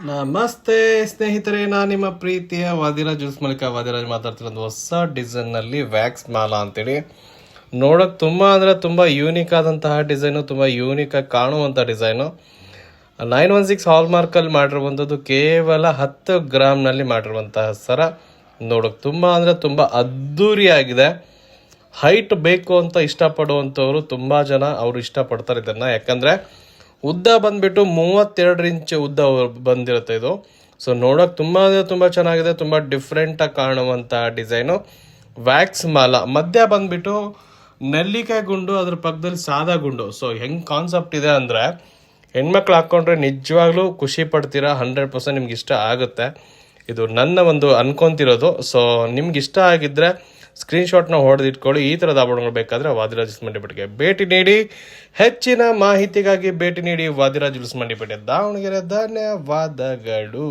ನಮಸ್ತೆ ಸ್ನೇಹಿತರೆ, ನಾನು ನಿಮ್ಮ ಪ್ರೀತಿಯ ವಾದಿರಾಜ್ ಜ್ಯೂಸ್ ಮೂಲಕ ವಾದಿರಾಜ್ ಮಾತಾಡ್ತಿರೋದು. ಹೊಸ ಡಿಸೈನ್ನಲ್ಲಿ ವ್ಯಾಕ್ಸ್ ಮಾಲಾ ಅಂತೇಳಿ ನೋಡೋಕೆ ತುಂಬ ಯೂನಿಕ್ ಆದಂತಹ ಡಿಸೈನು, ತುಂಬ ಯೂನಿಕಾಗಿ ಕಾಣುವಂಥ ಡಿಸೈನು. 916 ಹಾಲ್ಮಾರ್ಕಲ್ಲಿ ಮಾಡಿರುವಂಥದ್ದು, ಕೇವಲ 10 ಗ್ರಾಮ್ನಲ್ಲಿ ಮಾಡಿರುವಂತಹ ಸರ. ನೋಡೋಕೆ ತುಂಬ ಅದ್ಧೂರಿಯಾಗಿದೆ. ಹೈಟ್ ಬೇಕು ಅಂತ ಇಷ್ಟಪಡುವಂಥವ್ರು ತುಂಬ ಜನ ಅವರು ಇಷ್ಟಪಡ್ತಾರೆ ಇದನ್ನು. ಯಾಕಂದರೆ ಉದ್ದ ಬಂದುಬಿಟ್ಟು 32 ಇಂಚ್ ಉದ್ದ ಬಂದಿರುತ್ತೆ ಇದು. ಸೊ ನೋಡೋಕೆ ತುಂಬ ಚೆನ್ನಾಗಿದೆ, ತುಂಬ ಡಿಫ್ರೆಂಟಾಗಿ ಕಾಣುವಂಥ ಡಿಸೈನು. ವ್ಯಾಕ್ಸ್ ಮಾಲಾ ಮಧ್ಯ ಬಂದುಬಿಟ್ಟು ನೆಲ್ಲಿಕಾಯಿ ಗುಂಡು, ಅದ್ರ ಪಕ್ಕದಲ್ಲಿ ಸಾದಾ ಗುಂಡು. ಸೊ ಹೆಂಗೆ ಕಾನ್ಸೆಪ್ಟ್ ಇದೆ ಅಂದರೆ, ಹೆಣ್ಮಕ್ಳು ಹಾಕ್ಕೊಂಡ್ರೆ ನಿಜವಾಗ್ಲೂ ಖುಷಿ ಪಡ್ತೀರಾ. 100% ನಿಮ್ಗೆ ಇಷ್ಟ ಆಗುತ್ತೆ. ಇದು ನನ್ನ ಒಂದು ಅನ್ಕೊಂತಿರೋದು. ಸೊ ನಿಮ್ಗೆ ಇಷ್ಟ ಆಗಿದ್ದರೆ ಸ್ಕ್ರೀನ್ಶಾಟ್ನ ಹೊಡೆದಿಟ್ಕೊಳ್ಳಿ. ಈ ಥರದ ಆಭರಣಗಳು ಬೇಕಾದರೆ ವಾದಿರಾಜ್ ಮಂಡಿಪೇಟೆಗೆ ಭೇಟಿ ನೀಡಿ. ಹೆಚ್ಚಿನ ಮಾಹಿತಿಗಾಗಿ ಭೇಟಿ ನೀಡಿ ವಾದಿರಾಜ್ ಮಂಡಿಪೇಟೆ, ದಾವಣಗೆರೆ. ಧನ್ಯವಾದಗಳು.